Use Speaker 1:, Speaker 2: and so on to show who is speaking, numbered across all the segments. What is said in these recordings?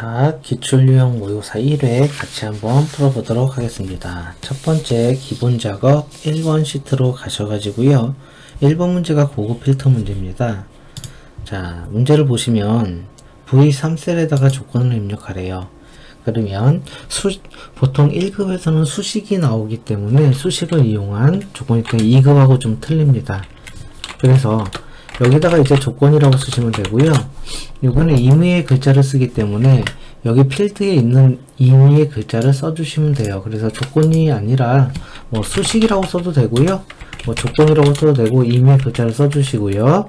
Speaker 1: 자, 기출유형 모의고사 1회 같이 한번 풀어보도록 하겠습니다. 첫 번째 기본 작업 1번 시트로 가셔가지고요. 1번 문제가 고급 필터 문제입니다. 자, 문제를 보시면 V3셀에다가 조건을 입력하래요. 그러면 보통 1급에서는 수식이 나오기 때문에 수식을 이용한 조건이 2급하고 좀 틀립니다. 그래서 여기다가 이제 조건이라고 쓰시면 되고요. 이거는 임의의 글자를 쓰기 때문에 여기 필드에 있는 임의의 글자를 써주시면 돼요. 그래서 조건이 아니라 뭐 수식이라고 써도 되고요. 뭐 조건이라고 써도 되고 임의의 글자를 써주시고요.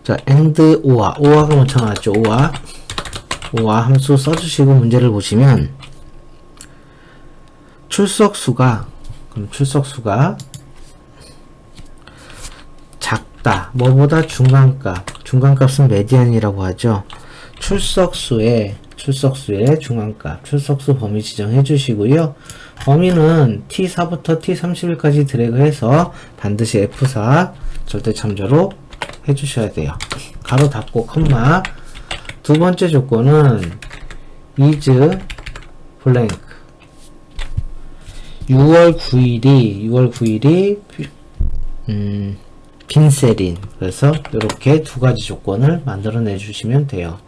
Speaker 1: 자, and 오아가 먼저 나왔죠. 오아 함수 써주시고 문제를 보시면 출석수가 작다. 뭐보다 중간값은 메디안이라고 하죠. 출석수의 중간값, 출석수 범위 지정해 주시고요. 범위는 T4부터 T31까지 드래그해서 반드시 F4 절대 참조로 해 주셔야 돼요. 가로 닫고 컴마. 두 번째 조건은 is blank. 6월 9일이 빈셀인. 그래서 이렇게 두 가지 조건을 만들어내 주시면 돼요.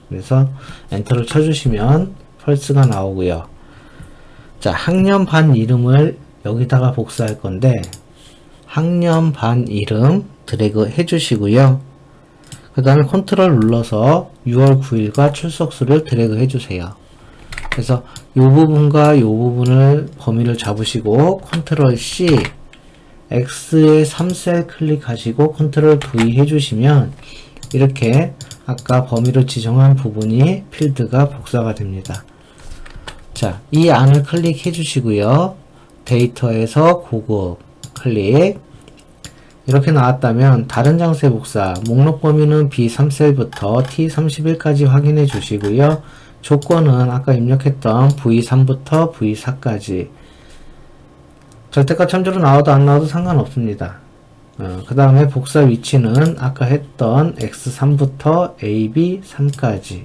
Speaker 1: 그래서 엔터를 쳐주시면 펄스가 나오고요. 자, 학년 반 이름을 여기다가 복사할 건데 학년 반 이름 드래그 해주시고요. 그 다음에 컨트롤 눌러서 6월 9일과 출석수를 드래그 해주세요. 그래서 이 부분과 이 부분을 범위를 잡으시고 컨트롤 C X에 3셀 클릭하시고 컨트롤 V 해주시면 이렇게 아까 범위를 지정한 부분이 필드가 복사가 됩니다. 자, 이 안을 클릭해 주시고요. 데이터에서 고급 클릭. 이렇게 나왔다면 다른 장소의 복사, 목록 범위는 B3셀부터 T31까지 확인해 주시고요. 조건은 아까 입력했던 V3부터 V4까지. 절대값 참조로 나와도 안 나와도 상관없습니다. 그 다음에 복사 위치는 아까 했던 X3부터 AB3까지.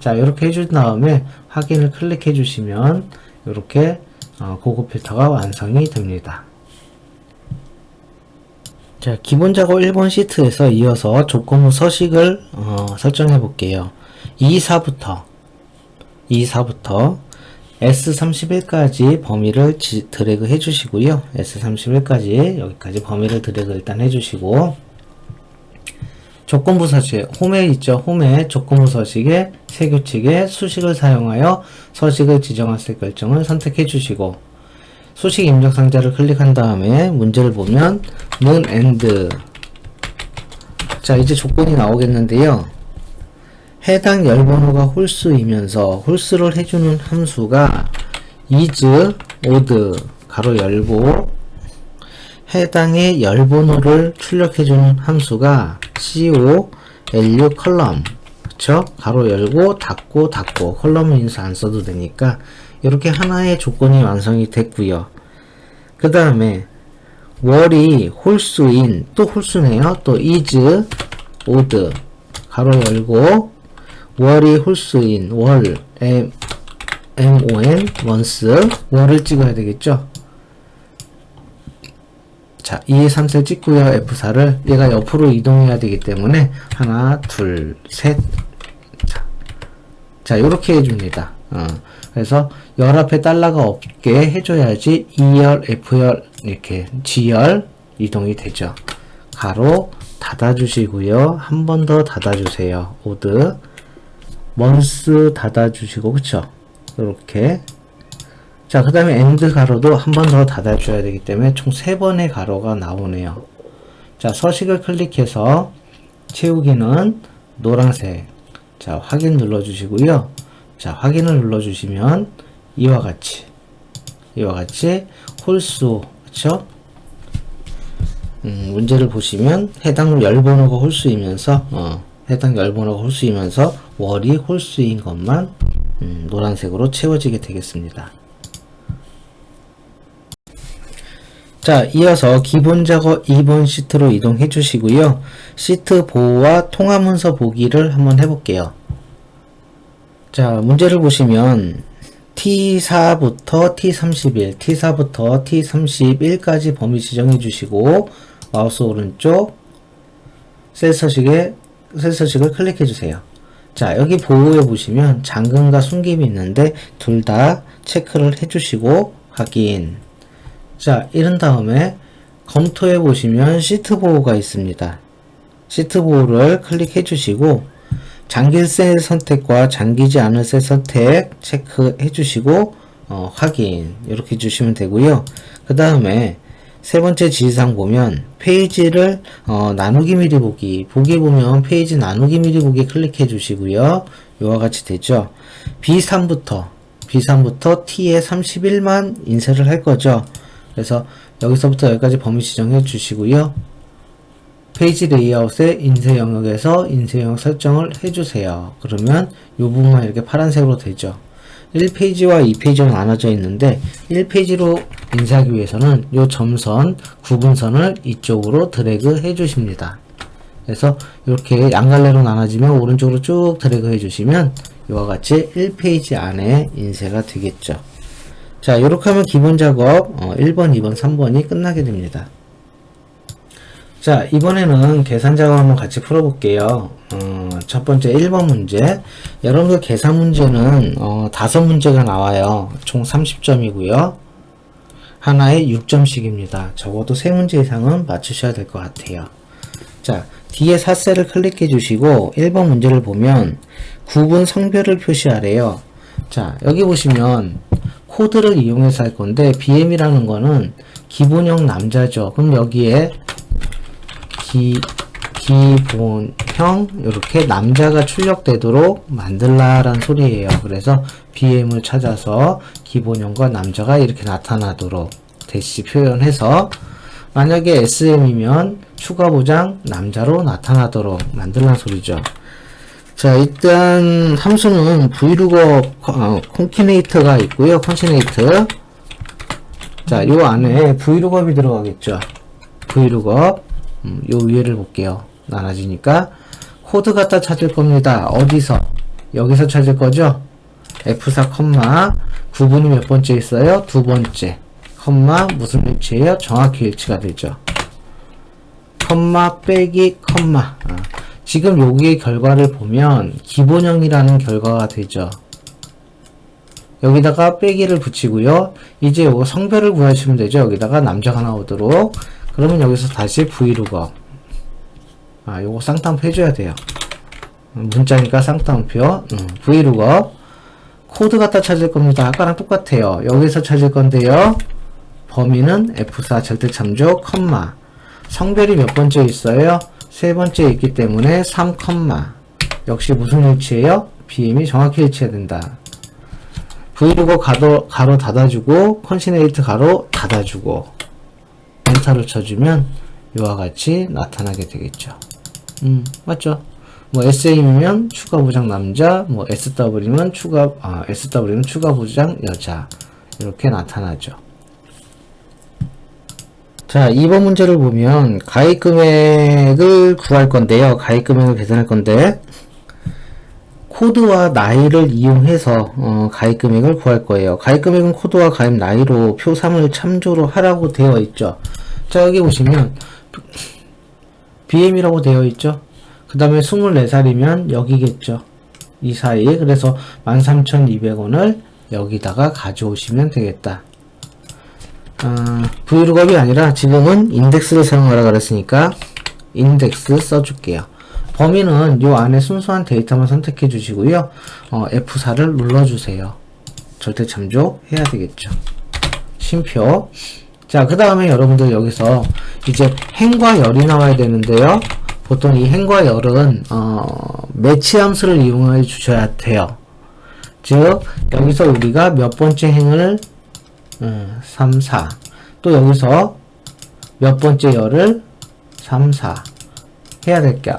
Speaker 1: 자, 이렇게 해준 다음에 확인을 클릭해 주시면 이렇게 고급 필터가 완성이 됩니다. 자, 기본 작업 1번 시트에서 이어서 조건부 서식을 설정해 볼게요. 24부터 S31까지 범위를 드래그 해주시고요. S31까지 여기까지 범위를 드래그 일단 해주시고 조건부 서식 홈에 있죠. 홈에 조건부 서식에 새 규칙에 수식을 사용하여 서식을 지정할 결정을 선택해 주시고 수식 입력 상자를 클릭한 다음에 문제를 보면 and 자, 이제 조건이 나오겠는데요. 해당 열번호가 홀수이면서 홀수를 해주는 함수가 is odd 가로 열고 해당의 열번호를 출력해주는 함수가 colu 컬럼 그쵸? 가로 열고 닫고 컬럼은 인수 안 써도 되니까 이렇게 하나의 조건이 완성이 됐고요. 그 다음에 월이 홀수인 또 홀수네요. 또 is odd 가로 열고 월이 홀수인 월 MON months 월을 찍어야 되겠죠. 자, 2에 3셀 찍고요. F4를 얘가 옆으로 이동해야 되기 때문에 하나 둘 셋 자, 요렇게 해줍니다. 그래서 열 앞에 달러가 없게 해줘야지 E열, F열 이렇게 G열 이동이 되죠. 가로 닫아주시고요. 한 번 더 닫아주세요. 오드 먼스 닫아주시고 그쵸? 이렇게 자, 그 다음에 엔드 가로도 한 번 더 닫아줘야 되기 때문에 총 3번의 가로가 나오네요. 자, 서식을 클릭해서 채우기는 노란색. 자, 확인 눌러주시고요. 자, 확인을 눌러주시면 이와 같이 홀수 그쵸? 문제를 보시면 해당 열번호가 홀수이면서 월이 홀수인 것만 노란색으로 채워지게 되겠습니다. 자, 이어서 기본 작업 2번 시트로 이동해 주시고요. 시트 보호와 통화 문서 보기를 한번 해볼게요. 자, 문제를 보시면 T4부터 T31, T4부터 T31까지 범위 지정해 주시고 마우스 오른쪽 셀 서식을 클릭해 주세요. 자, 여기 보호에 보시면 잠금과 숨김이 있는데 둘 다 체크를 해 주시고 확인. 자, 이런 다음에 검토해 보시면 시트 보호가 있습니다. 시트 보호를 클릭해 주시고 잠길 셀 선택과 잠기지 않은 셀 선택 체크해 주시고 확인 이렇게 해주시면 되고요. 그 다음에 세 번째 지시사항 보면 페이지를 나누기 미리 보기 보면 페이지 나누기 미리 보기 클릭해 주시고요. 이와 같이 되죠. B3부터 T에 31만 인쇄를 할 거죠. 그래서 여기서부터 여기까지 범위 지정해 주시고요. 페이지 레이아웃의 인쇄 영역에서 인쇄 영역 설정을 해주세요. 그러면 이 부분만 이렇게 파란색으로 되죠. 1페이지와 2페이지로 나눠져 있는데 1페이지로 인쇄하기 위해서는 이 점선, 구분선을 이쪽으로 드래그 해주십니다. 그래서 이렇게 양갈래로 나눠지면 오른쪽으로 쭉 드래그 해주시면 이와 같이 1페이지 안에 인쇄가 되겠죠. 자, 이렇게 하면 기본 작업 1번, 2번, 3번이 끝나게 됩니다. 자, 이번에는 계산 작업 한번 같이 풀어볼게요. 첫 번째 1번 문제. 여러분들 계산 문제는 5문제가 나와요. 총 30점이고요. 하나에 6점씩입니다. 적어도 3문제 이상은 맞추셔야 될 것 같아요. 자, 뒤에 삿셀을 클릭해 주시고 1번 문제를 보면 구분 성별을 표시하래요. 자, 여기 보시면 코드를 이용해서 할 건데 BM이라는 거는 기본형 남자죠. 그럼 여기에 기본형 이렇게 남자가 출력되도록 만들라라는 소리예요. 그래서 BM을 찾아서 기본형과 남자가 이렇게 나타나도록 대시 표현해서 만약에 SM이면 추가 보장 남자로 나타나도록 만들라는 소리죠. 자, 일단 함수는 vlookup 콘캐네이터가 있고요. 컨시네이터. 자, 요 안에 vlookup이 들어가겠죠. vlookup 요 위에를 볼게요. 나눠지니까 코드 갖다 찾을 겁니다. 어디서? 여기서 찾을 거죠? F4, 구분이 몇 번째 있어요? 두 번째. 무슨 일치예요? 정확히 일치가 되죠. 빼기 지금 여기의 결과를 보면 기본형이라는 결과가 되죠. 여기다가 빼기를 붙이고요. 이제 요거 성별을 구하시면 되죠. 여기다가 남자가 나오도록. 그러면 여기서 다시 vlookup. 요거 쌍따옴표 해줘야 돼요. 문자니까 쌍따옴표. vlookup. 코드 갖다 찾을 겁니다. 아까랑 똑같아요. 여기서 찾을 건데요. 범위는 F4 절대 참조, 성별이 몇 번째 있어요? 세 번째 있기 때문에 3, 역시 무슨 일치예요? BM이 정확히 일치해야 된다. vlookup 가로 닫아주고, 컨시네이트 가로 닫아주고, 엔터를 쳐주면 이와 같이 나타나게 되겠죠. 맞죠? 뭐 SM이면 추가 보장 남자, 뭐 SW면 추가 보장 여자 이렇게 나타나죠. 자, 2번 문제를 보면 가입 금액을 구할 건데요. 가입 금액을 계산할 건데 코드와 나이를 이용해서 가입 금액을 구할 거예요. 가입 금액은 코드와 가입 나이로 표 3을 참조로 하라고 되어 있죠. 자, 여기 보시면 BM이라고 되어 있죠. 그 다음에 24살이면 여기겠죠. 이 사이. 그래서 13,200원을 여기다가 가져오시면 되겠다. vlookup이 아니라 지금은 인덱스를 사용하라 그랬으니까 인덱스 써줄게요. 범위는 요 안에 순수한 데이터만 선택해 주시고요. F4를 눌러주세요. 절대 참조 해야 되겠죠. 쉼표. 자, 그 다음에 여러분들 여기서 이제 행과 열이 나와야 되는데요. 보통 이 행과 열은 매치 함수를 이용해 주셔야 돼요. 즉 여기서 우리가 몇 번째 행을 3, 4. 또 여기서 몇 번째 열을 3, 4 해야 될게.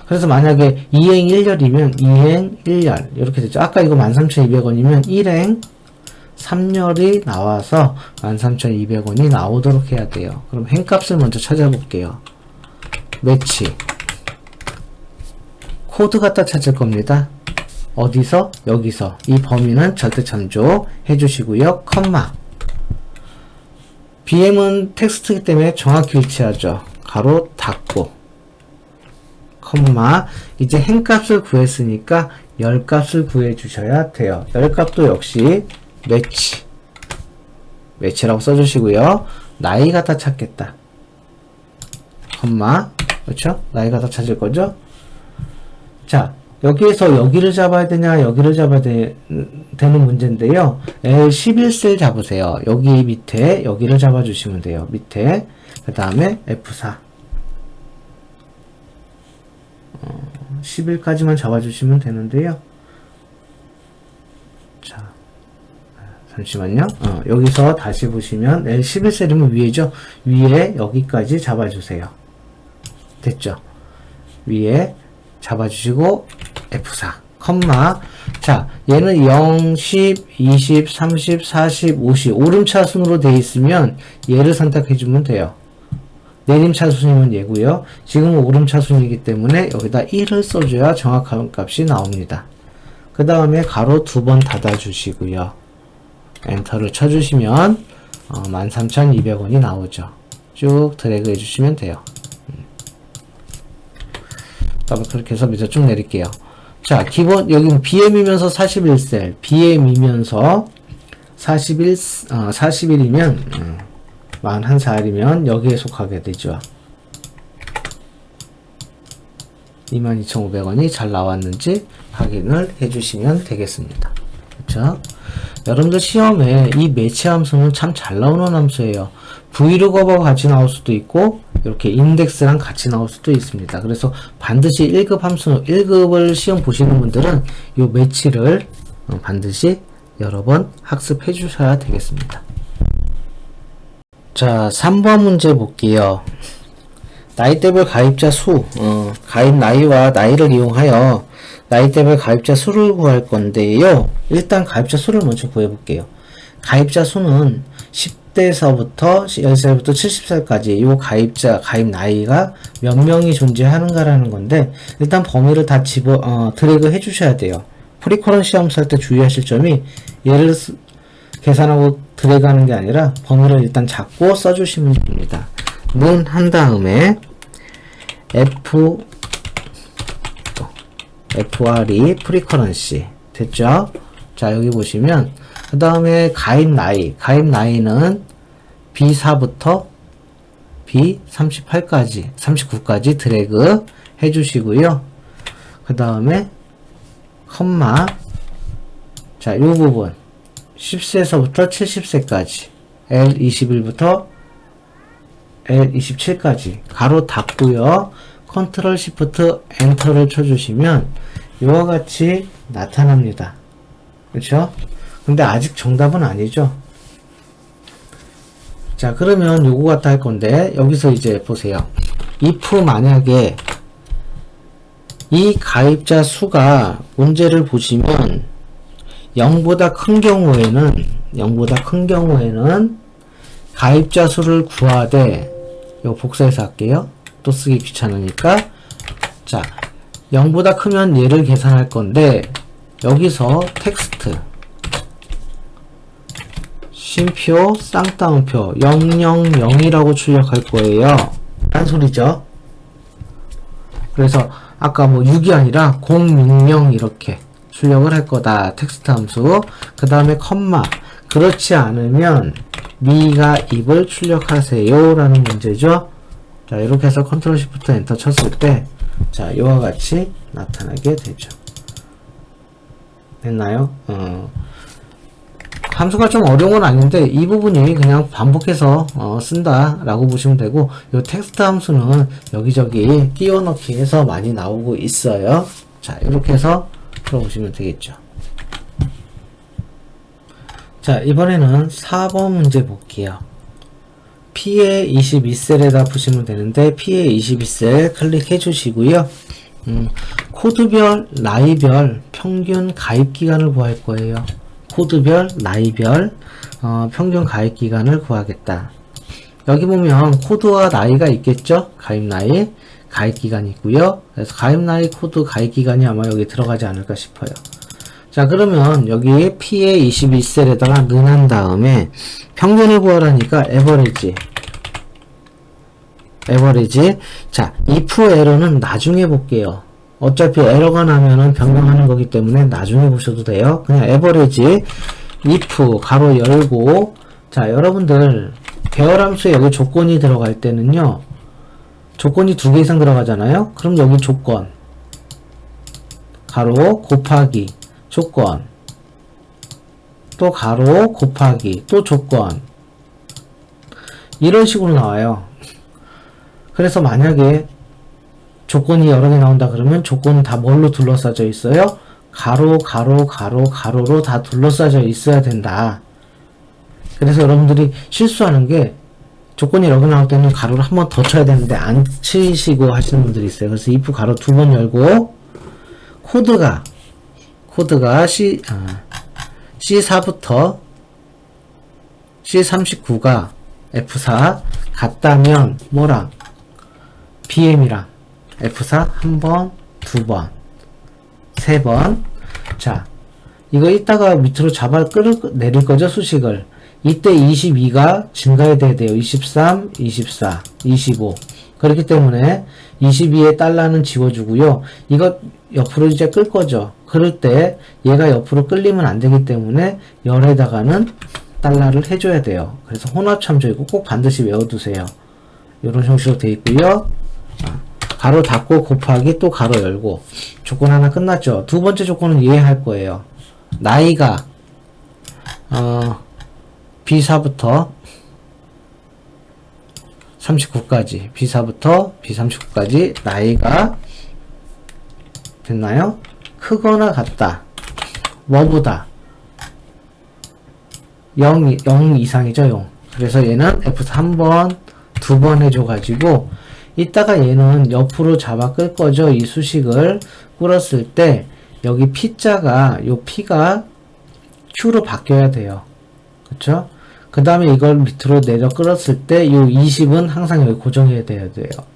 Speaker 1: 그래서 만약에 2행 1열이면 2행 1열 이렇게 되죠. 아까 이거 13,200원이면 1행 3열이 나와서 13,200원이 나오도록 해야 돼요. 그럼 행값을 먼저 찾아볼게요. 매치 코드 갖다 찾을 겁니다. 어디서? 여기서. 이 범위는 절대 참조 해주시고요. 컴마. BM은 텍스트이기 때문에 정확히 위치하죠. 가로 닫고. 컴마. 이제 행값을 구했으니까 열값을 구해 주셔야 돼요. 열값도 역시 매치라고 써주시고요. 나이가 다 찾겠다. 컴마. 그렇죠? 나이가 다 찾을 거죠? 자, 여기에서 여기를 잡아야 되냐, 여기를 잡아야 되는 문제인데요. L11셀 잡으세요. 여기 밑에, 여기를 잡아주시면 돼요. 밑에. 그 다음에 F4. 11까지만 잡아주시면 되는데요. 자, 잠시만요. 여기서 다시 보시면 L11셀이면 위에죠. 위에 여기까지 잡아주세요. 됐죠? 위에 잡아주시고 F4, 컴마. 자, 얘는 0, 10, 20, 30, 40, 50 오름차순으로 되어 있으면 얘를 선택해주면 돼요. 내림차순이면 얘고요. 지금은 오름차순이기 때문에 여기다 1을 써줘야 정확한 값이 나옵니다. 그 다음에 가로 2번 닫아주시고요. 엔터를 쳐주시면 13,200원이 나오죠. 쭉 드래그 해주시면 돼요. 그렇게 해서 밑에 쭉 내릴게요. 자, 기본, 여기 BM이면서 41셀, BM이면서 41이면, 41살이면 여기에 속하게 되죠. 22,500원이 잘 나왔는지 확인을 해주시면 되겠습니다. 그렇죠? 여러분들 시험에 이 매치 함수는 참 잘 나오는 함수예요. 브이로그하고 같이 나올 수도 있고 이렇게 인덱스랑 같이 나올 수도 있습니다. 그래서 반드시 1급 함수, 1급을 시험 보시는 분들은 이 매치를 반드시 여러 번 학습해 주셔야 되겠습니다. 자, 3번 문제 볼게요. 나이대별 가입자 수, 가입 나이와 나이를 이용하여 나이대별 가입자 수를 구할 건데요. 일단 가입자 수를 먼저 구해 볼게요. 가입자 수는 10대서부터 10살부터 70살까지 요 가입 나이가 몇 명이 존재하는가라는 건데, 일단 범위를 다 드래그 해 주셔야 돼요. 프리커런 시험 살 때 주의하실 점이, 얘를 계산하고 드래그 하는 게 아니라 범위를 일단 잡고 써주시면 됩니다. 문 한 다음에 FRE 프리커런시 됐죠? 자, 여기 보시면 그 다음에 가입 나이는 B4부터 B38까지 39까지 드래그 해주시고요. 그 다음에 컴마. 자, 이 부분 10세에서부터 70세까지 L21부터 L27까지 가로 닫고요. 컨트롤 시프트 엔터를 쳐주시면 이와 같이 나타납니다. 그렇죠? 근데 아직 정답은 아니죠. 자, 그러면 요거 갖다 할 건데, 여기서 이제 보세요. if 만약에 이 가입자 수가 문제를 보시면 0보다 큰 경우에는 가입자 수를 구하되, 요 복사해서 할게요. 또 쓰기 귀찮으니까. 자, 0보다 크면 얘를 계산할 건데, 여기서 텍스트 쉼표 쌍따옴표 000이라고 출력할 거예요. 딴 소리죠. 그래서 아까 뭐 6이 아니라 060 이렇게 출력을 할 거다. 텍스트 함수. 그 다음에 컴마. 그렇지 않으면 미가 입을 출력하세요 라는 문제죠. 자, 이렇게 해서 컨트롤 시프트 엔터 쳤을 때, 자, 이와 같이 나타나게 되죠. 됐나요? 함수가 좀 어려운 건 아닌데 이 부분이 그냥 반복해서 쓴다 라고 보시면 되고, 이 텍스트 함수는 여기저기 띄워넣기 해서 많이 나오고 있어요. 자, 이렇게 해서 풀어보시면 되겠죠. 자, 이번에는 4번 문제 볼게요. P의 22셀에다 푸시면 되는데, P의 22셀 클릭해 주시고요. 코드별, 나이별, 평균 가입기간을 구할 거예요. 코드별, 나이별, 평균 가입기간을 구하겠다. 여기 보면 코드와 나이가 있겠죠? 가입 나이, 가입기간이 있고요. 그래서 가입 나이, 코드, 가입기간이 아마 여기 들어가지 않을까 싶어요. 자, 그러면 여기 P의 22셀에다가 는한 다음에 평균을 구하라니까 에버리지. 자, if 에러는 나중에 볼게요. 어차피 에러가 나면은 변경하는 거기 때문에 나중에 보셔도 돼요. 그냥 에버리지 if 가로 열고. 자, 여러분들 배열함수에 여기 조건이 들어갈 때는요, 조건이 2개 이상 들어가잖아요. 그럼 여기 조건 가로 곱하기 조건, 또 가로 곱하기 또 조건, 이런 식으로 나와요. 그래서 만약에 조건이 여러 개 나온다 그러면 조건은 다 뭘로 둘러싸져 있어요? 가로 가로로 다 둘러싸져 있어야 된다. 그래서 여러분들이 실수하는 게, 조건이 여러 개 나올 때는 가로를 한 번 더 쳐야 되는데 안 치시고 하시는 분들이 있어요. 그래서 if 가로 2번 열고, 코드가 C4부터 C39가 F4 같다면 뭐랑? BM이랑 F4 1번, 2번, 3번. 자, 이거 이따가 밑으로 내릴 거죠, 수식을. 이때 22가 증가해야 돼요. 23, 24, 25. 그렇기 때문에 22의 달러는 지워주고요. 이거 옆으로 이제 끌 거죠. 그럴 때 얘가 옆으로 끌리면 안 되기 때문에 열에다가는 달러를 해줘야 돼요. 그래서 혼합참조이고 꼭 반드시 외워두세요. 이런 형식으로 되어 있고요. 가로 닫고 곱하기 또 가로 열고. 조건 하나 끝났죠. 두 번째 조건은 이해할 거예요. 나이가 B4부터 39까지, B4부터 B39까지 나이가 됐나요? 크거나 같다. 뭐보다? 0 이상이죠, 0. 그래서 얘는 F4 1번, 2번 해줘가지고, 이따가 얘는 옆으로 잡아 끌 거죠. 이 수식을 끌었을 때, 여기 P자가, 요 P가 Q로 바뀌어야 돼요. 그쵸? 그 다음에 이걸 밑으로 내려 끌었을 때, 요 20은 항상 여기 고정해야 돼요.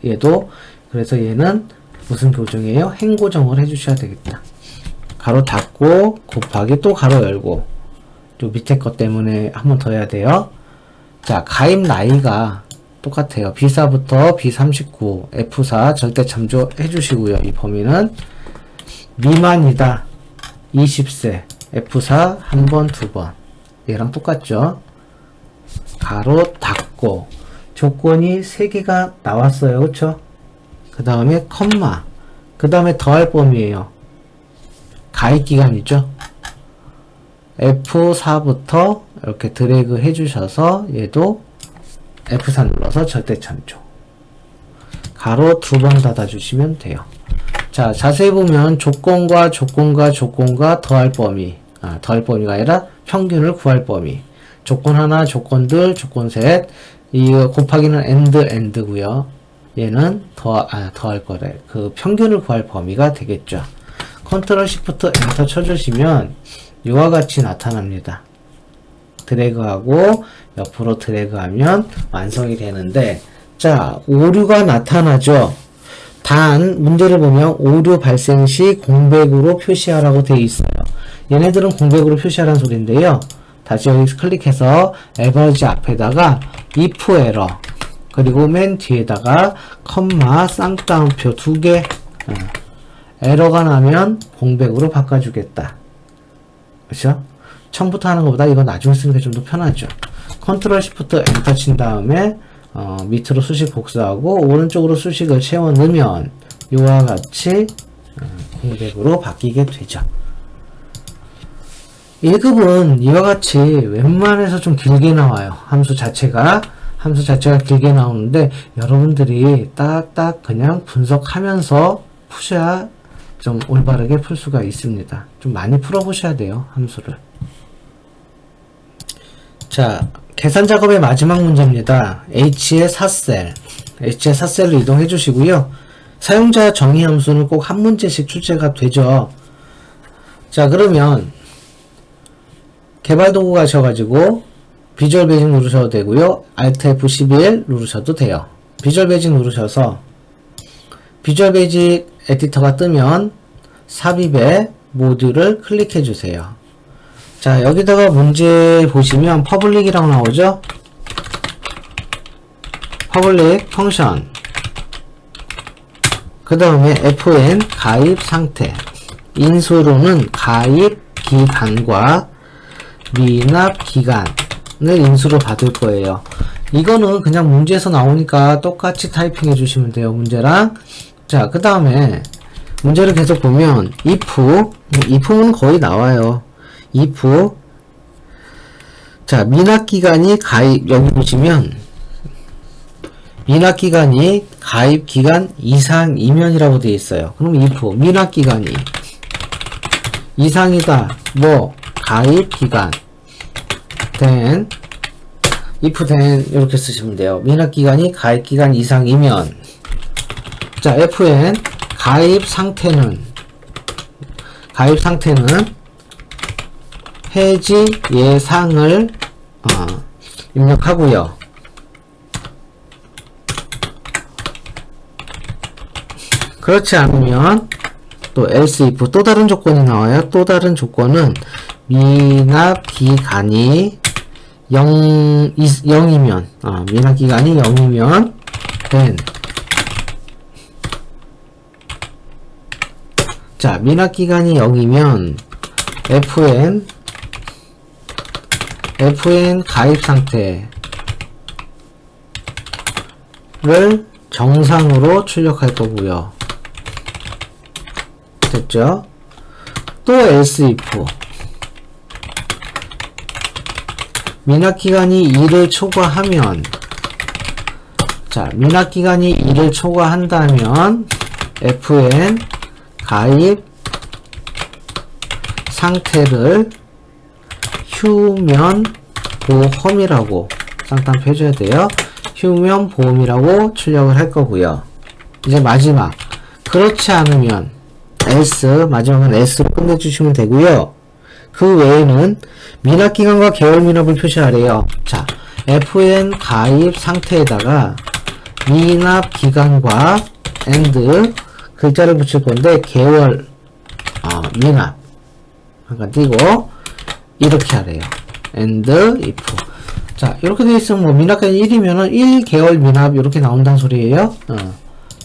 Speaker 1: 얘도. 그래서 얘는 무슨 고정이에요? 행고정을 해주셔야 되겠다. 가로 닫고, 곱하기 또 가로 열고. 요 밑에 것 때문에 한 번 더 해야 돼요. 자, 가입 나이가 똑같아요. B4부터 B39, F4 절대 참조 해주시고요. 이 범위는 미만이다. 20세, F4 1번, 2번. 얘랑 똑같죠. 가로 닫고, 조건이 3개가 나왔어요. 그쵸? 그 다음에 컴마, 그 다음에 더할 범위에요. 가입 기간이죠. F4부터 이렇게 드래그 해주셔서 얘도 F4 눌러서 절대 참조. 가로 2번 닫아주시면 돼요. 자, 자세히 보면 조건과 더할 범위, 더할 범위가 아니라 평균을 구할 범위. 조건 하나, 조건 둘, 조건 셋. 이 곱하기는 and고요. 얘는 더할 거래. 그 평균을 구할 범위가 되겠죠. 컨트롤 시프트 엔터 쳐주시면 이와 같이 나타납니다. 드래그하고 옆으로 드래그하면 완성이 되는데, 자, 오류가 나타나죠. 단 문제를 보면 오류 발생 시 공백으로 표시하라고 되어 있어요. 얘네들은 공백으로 표시하라는 소리인데요. 다시 여기 클릭해서 에버리지 앞에다가 if 에러, 그리고 맨 뒤에다가 컴마 쌍따옴표 2개, 에러가 나면 공백으로 바꿔주겠다. 그쵸? 처음부터 하는 것보다 이거 나중에 쓰는 게 좀 더 편하죠. 컨트롤 시프트 엔터 친 다음에 밑으로 수식 복사하고 오른쪽으로 수식을 채워 넣으면 이와 같이 공백으로 바뀌게 되죠. 1급은 이와 같이 웬만해서 좀 길게 나와요. 함수 자체가 길게 나오는데 여러분들이 딱딱 그냥 분석하면서 푸셔야 좀 올바르게 풀 수가 있습니다. 좀 많이 풀어보셔야 돼요, 함수를. 자, 계산 작업의 마지막 문제입니다. H의 4셀을 이동해 주시고요. 사용자 정의 함수는 꼭 한 문제씩 출제가 되죠. 자, 그러면 개발 도구 가셔가지고 비주얼 베이직 누르셔도 되고요. Alt F11 누르셔도 돼요. 비주얼 베이직 누르셔서 비주얼 베이직 에디터가 뜨면 삽입에 모듈을 클릭해 주세요. 자, 여기다가 문제 보시면 퍼블릭이라고 나오죠? 퍼블릭 펑션. 그 다음에 fn 가입 상태. 인수로는 가입 기간과 미납 기간을 인수로 받을 거예요. 이거는 그냥 문제에서 나오니까 똑같이 타이핑 해주시면 돼요. 문제랑. 자, 그 다음에 문제를 계속 보면 if는 거의 나와요. if 자, 미납기간이 가입, 여기 보시면 미납기간이 가입기간 이상이면이라고 되어 있어요. 그럼 if 미납기간이 이상이다. 뭐 가입기간 then if then 이렇게 쓰시면 돼요. 미납기간이 가입기간 이상이면 자, fn 가입 상태는 해지 예상을 입력하고요. 그렇지 않으면 또 else if 또 다른 조건이 나와요. 또 다른 조건은 미납 기간이 0이면 미납 기간이 0이면 then 자, 미납 기간이 0이면 fn 가입 상태를 정상으로 출력할 거고요. 됐죠? 또 else if 미납 기간이 2를 초과하면 자, 미납 기간이 2를 초과한다면 fn 가입 상태를 휴면 보험이라고 쌍따옴표 해줘야 돼요. 휴면 보험이라고 출력을 할 거고요. 이제 마지막 그렇지 않으면 else 마지막은 else로 끝내주시면 되고요. 그 외에는 미납 기간과 개월 미납을 표시하래요. 자, fn 가입 상태에다가 미납 기간과 and 글자를 붙일 건데 개월 미납 잠깐 띄고 이렇게 하래요. and if 자, 이렇게 되어 있으면 뭐 미납 기간이 1이면은 1개월 미납 이렇게 나온다는 소리예요.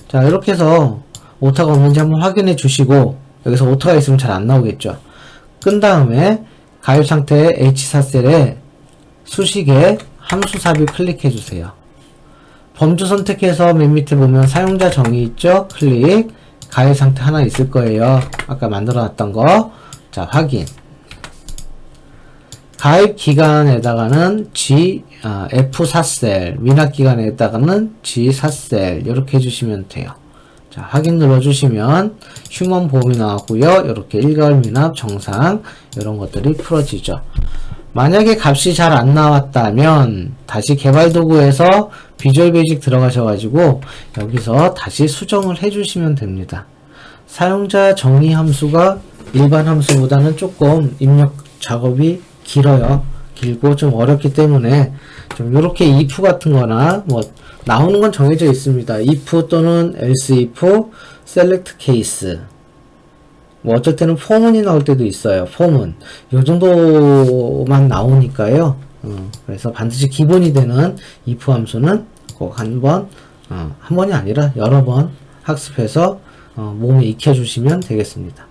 Speaker 1: 자, 이렇게 해서 오타가 없는지 한번 확인해 주시고 여기서 오타가 있으면 잘 안 나오겠죠. 끈 다음에 가입 상태의 H4셀에 수식에 함수 삽입 클릭해 주세요. 범주 선택해서 맨 밑에 보면 사용자 정의 있죠? 클릭. 가입 상태 하나 있을 거예요. 아까 만들어 놨던 거. 자, 확인. 가입 기간에다가는 F4셀, 미납 기간에다가는 G4셀 이렇게 해주시면 돼요. 자, 확인 눌러주시면 휴먼 보험이 나왔고요. 이렇게 1개월 미납 정상 이런 것들이 풀어지죠. 만약에 값이 잘 안 나왔다면 다시 개발 도구에서 비주얼 베이직 들어가셔가지고 여기서 다시 수정을 해주시면 됩니다. 사용자 정의 함수가 일반 함수보다는 조금 입력 작업이 길어요. 길고 좀 어렵기 때문에 좀 이렇게 if 같은 거나 뭐 나오는 건 정해져 있습니다. if 또는 else if, select case. 뭐 어쩔 때는 form은이 나올 때도 있어요. form은 요 정도만 나오니까요. 그래서 반드시 기본이 되는 if 함수는 꼭 한 번이 아니라 여러 번 학습해서 몸에 익혀주시면 되겠습니다.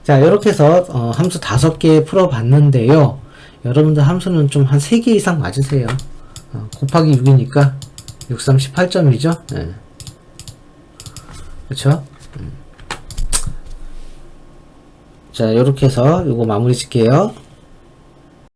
Speaker 1: 자, 이렇게 해서 함수 5개 풀어봤는데요. 여러분들 함수는 좀 한 3개 이상 맞으세요. 곱하기 6이니까 6, 3, 18점이죠. 네. 그쵸? 자, 이렇게 해서 요거 마무리 짓게요.